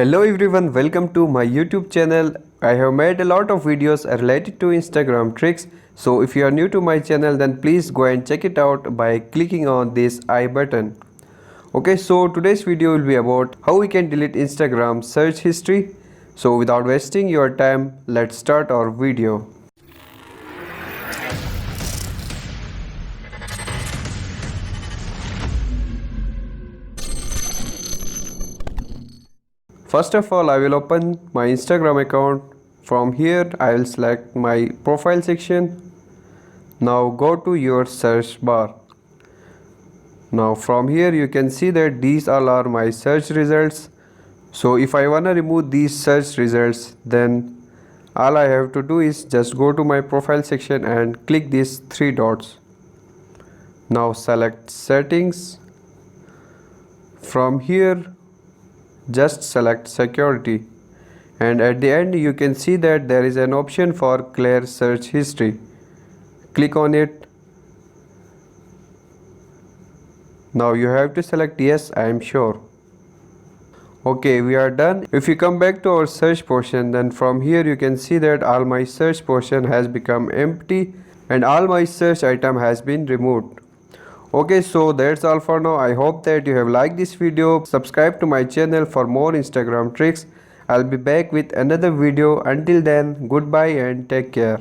Hello everyone, welcome to my YouTube channel. I have made a lot of videos related to Instagram tricks. So if you are new to my channel, then please go and check it out by clicking on this I button. Okay, so today's video will be about how we can delete Instagram search history. So without wasting your time, let's start our video. First of all, I will open my Instagram account. From here, I will select my profile section. Now go to your search bar. Now from here you can see that these all are my search results. So if I wanna remove these search results, then all I have to do is just go to my profile section and click these three dots. Now select settings. From here just select security, and at the end you can see that there is an option for clear search history. Click on it. Now you have to select yes, I am sure. Okay, we are done. If you come back to our search portion, then from here you can see that all my search portion has become empty and all my search item has been removed. Okay, so that's all for now. I hope that you have liked this video. Subscribe to my channel for more Instagram tricks. I'll be back with another video. Until then, goodbye and take care.